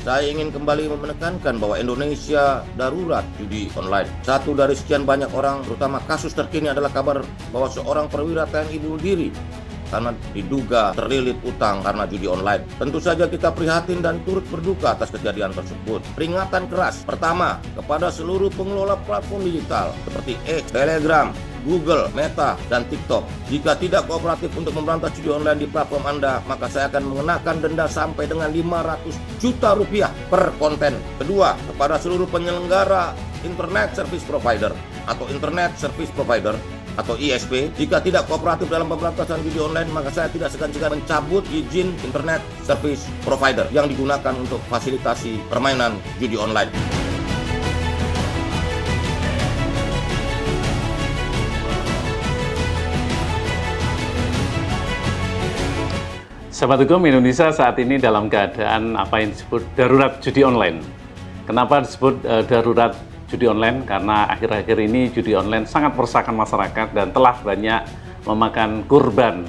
saya ingin kembali menekankan bahwa Indonesia darurat judi online. Satu dari sekian banyak orang, terutama kasus terkini adalah kabar bahwa seorang perwira TNI bunuh diri karena diduga terlilit utang karena judi online. Tentu saja kita prihatin dan turut berduka atas kejadian tersebut. Peringatan keras pertama kepada seluruh pengelola platform digital seperti X, Telegram, Google, Meta, dan TikTok. Jika tidak kooperatif untuk memberantas judi online di platform Anda, maka saya akan mengenakan denda sampai dengan 500 juta rupiah per konten. Kedua, kepada seluruh penyelenggara Internet Service Provider atau Internet Service Provider atau ISP, jika tidak kooperatif dalam pemberantasan judi online, maka saya tidak segan-segan mencabut izin Internet Service Provider yang digunakan untuk fasilitasi permainan judi online. Sahabat Hukum, Indonesia saat ini dalam keadaan apa yang disebut darurat judi online. Kenapa disebut darurat judi online? Karena akhir-akhir ini judi online sangat meresahkan masyarakat dan telah banyak memakan korban.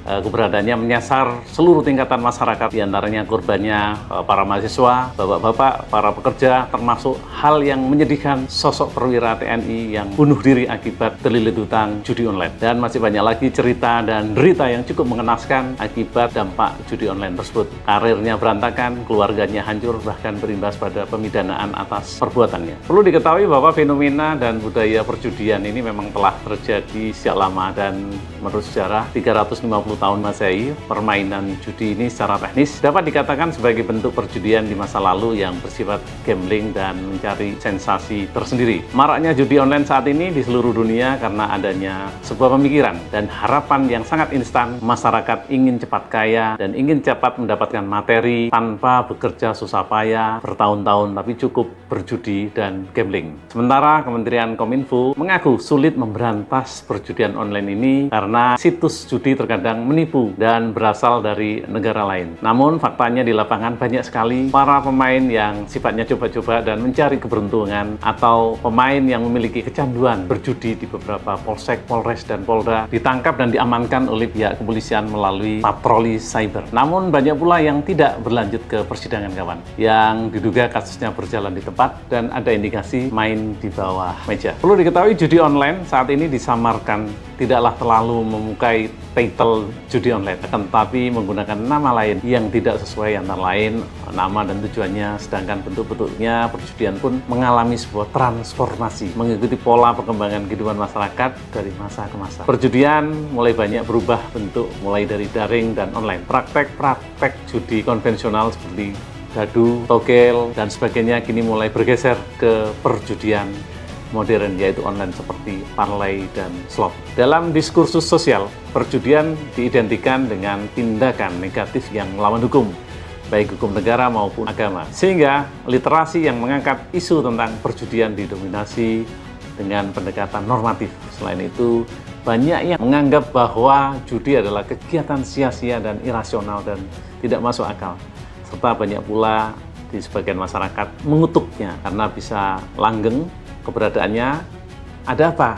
Keberadaannya menyasar seluruh tingkatan masyarakat, diantaranya korbannya para mahasiswa, bapak-bapak, para pekerja, termasuk hal yang menyedihkan sosok perwira TNI yang bunuh diri akibat terlilit hutang judi online. Dan masih banyak lagi cerita dan derita yang cukup mengenaskan akibat dampak judi online tersebut. Karirnya berantakan, keluarganya hancur, bahkan berimbas pada pemidanaan atas perbuatannya. Perlu diketahui bahwa fenomena dan budaya perjudian ini memang telah terjadi sejak lama, dan menurut sejarah 350 tahun Masehi, permainan judi ini secara teknis dapat dikatakan sebagai bentuk perjudian di masa lalu yang bersifat gambling dan mencari sensasi tersendiri. Maraknya judi online saat ini di seluruh dunia karena adanya sebuah pemikiran dan harapan yang sangat instan. Masyarakat ingin cepat kaya dan ingin cepat mendapatkan materi tanpa bekerja susah payah bertahun-tahun, tapi cukup berjudi dan gambling. Sementara Kementerian Kominfo mengaku sulit memberantas perjudian online ini karena situs judi terkadang menipu dan berasal dari negara lain. Namun faktanya di lapangan banyak sekali para pemain yang sifatnya coba-coba dan mencari keberuntungan, atau pemain yang memiliki kecanduan berjudi di beberapa polsek, polres, dan polda ditangkap dan diamankan oleh pihak kepolisian melalui patroli cyber. Namun banyak pula yang tidak berlanjut ke persidangan, kawan, yang diduga kasusnya berjalan di tempat dan ada indikasi main di bawah meja. Perlu diketahui judi online saat ini disamarkan tidaklah terlalu memukai title judi online, akan tetapi menggunakan nama lain yang tidak sesuai antara lain nama dan tujuannya, sedangkan bentuk-bentuknya perjudian pun mengalami sebuah transformasi mengikuti pola perkembangan kehidupan masyarakat dari masa ke masa. Perjudian mulai banyak berubah bentuk, mulai dari daring dan online. Praktek-praktek judi konvensional seperti dadu, togel, dan sebagainya kini mulai bergeser ke perjudian modern, yaitu online seperti parlay dan slot. Dalam diskursus sosial, perjudian diidentikan dengan tindakan negatif yang melawan hukum, baik hukum negara maupun agama. Sehingga literasi yang mengangkat isu tentang perjudian didominasi dengan pendekatan normatif. Selain itu, banyak yang menganggap bahwa judi adalah kegiatan sia-sia dan irasional dan tidak masuk akal. Serta banyak pula di sebagian masyarakat mengutuknya karena bisa langgeng. Keberadaannya ada apa?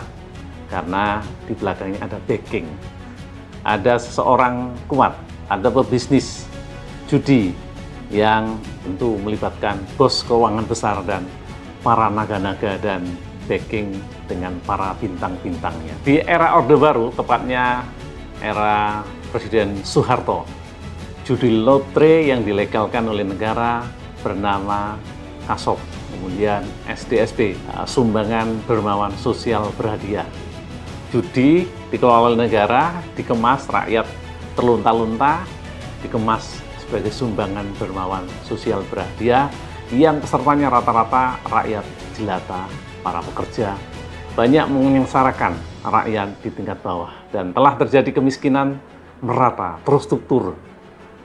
Karena di belakangnya ada backing, ada seseorang kuat, ada pebisnis judi yang tentu melibatkan bos keuangan besar dan para naga-naga dan backing dengan para bintang-bintangnya. Di era Orde Baru, tepatnya era Presiden Soeharto, judi lotre yang dilegalkan oleh negara bernama KASOP, kemudian SDSB, sumbangan dermawan sosial berhadiah. Judi dikelola oleh negara, dikemas rakyat terlunta-lunta, dikemas sebagai sumbangan dermawan sosial berhadiah yang pesertanya rata-rata rakyat jelata, para pekerja, banyak menyengsarakan rakyat di tingkat bawah, dan telah terjadi kemiskinan merata, terstruktur,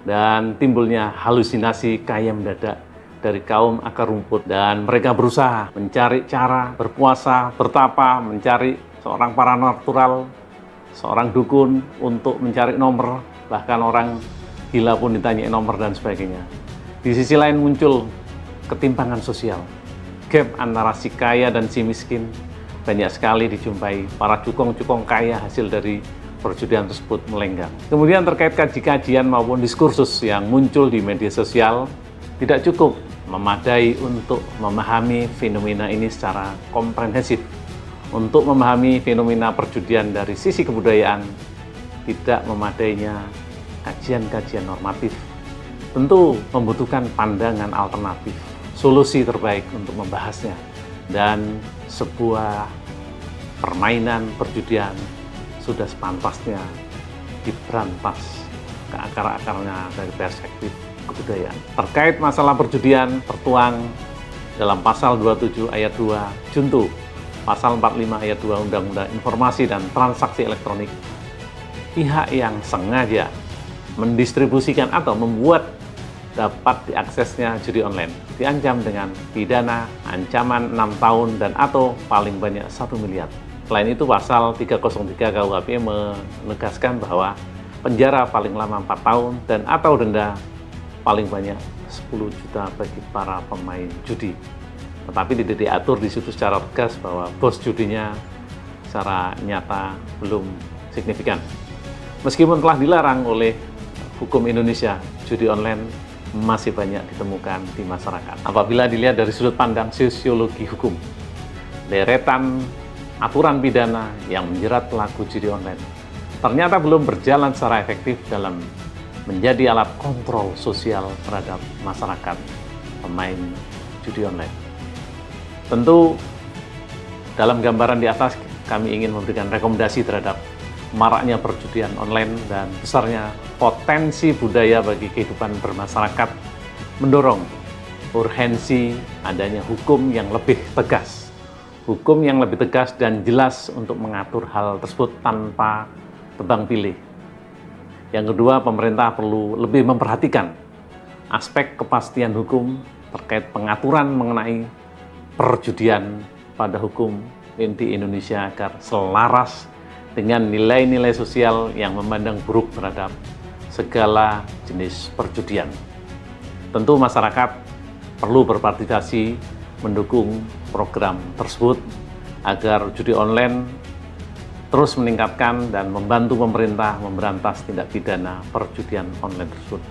dan timbulnya halusinasi kaya mendadak dari kaum akar rumput, dan mereka berusaha mencari cara berpuasa, bertapa, mencari seorang paranatural, seorang dukun untuk mencari nomor, bahkan orang gila pun ditanyai nomor dan sebagainya. Di sisi lain muncul ketimpangan sosial, gap antara si kaya dan si miskin. Banyak sekali dijumpai para cukong-cukong kaya hasil dari perjudian tersebut melenggang. Kemudian terkait kaji-kajian maupun diskursus yang muncul di media sosial, tidak cukup memadai untuk memahami fenomena ini secara komprehensif. Untuk memahami fenomena perjudian dari sisi kebudayaan, tidak memadainya kajian-kajian normatif. Tentu membutuhkan pandangan alternatif, solusi terbaik untuk membahasnya, dan sebuah permainan perjudian sudah sepantasnya diberantas ke akar-akarnya dari perspektif kebudayaan. Terkait masalah perjudian tertuang dalam pasal 27 ayat 2 Junto, pasal 45 ayat 2 Undang-Undang Informasi dan Transaksi Elektronik. Pihak yang sengaja mendistribusikan atau membuat dapat diaksesnya judi online diancam dengan pidana ancaman 6 tahun dan atau paling banyak 1 miliar. Selain itu, pasal 303 KUHP menegaskan bahwa penjara paling lama 4 tahun dan atau denda paling banyak 10 juta bagi para pemain judi. Tetapi tidak diatur di situ secara tegas bahwa bos judinya secara nyata belum signifikan. Meskipun telah dilarang oleh hukum Indonesia, judi online masih banyak ditemukan di masyarakat. Apabila dilihat dari sudut pandang sosiologi hukum, deretan aturan pidana yang menjerat pelaku judi online ternyata belum berjalan secara efektif dalam menjadi alat kontrol sosial terhadap masyarakat pemain judi online. Tentu dalam gambaran di atas kami ingin memberikan rekomendasi terhadap maraknya perjudian online dan besarnya potensi budaya bagi kehidupan bermasyarakat, mendorong urgensi adanya hukum yang lebih tegas. Hukum yang lebih tegas dan jelas untuk mengatur hal tersebut tanpa tebang pilih. Yang kedua, pemerintah perlu lebih memperhatikan aspek kepastian hukum terkait pengaturan mengenai perjudian pada hukum di Indonesia agar selaras dengan nilai-nilai sosial yang memandang buruk terhadap segala jenis perjudian. Tentu masyarakat perlu berpartisipasi mendukung program tersebut agar judi online terus meningkatkan dan membantu pemerintah memberantas tindak pidana perjudian online tersebut.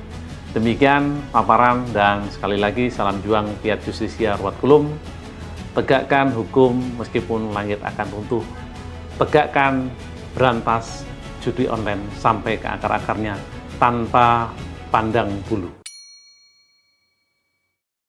Demikian paparan dan sekali lagi salam juang Fiat Justisia Ruat Kulum. Tegakkan hukum meskipun langit akan runtuh. Tegakkan, berantas judi online sampai ke akar-akarnya tanpa pandang bulu.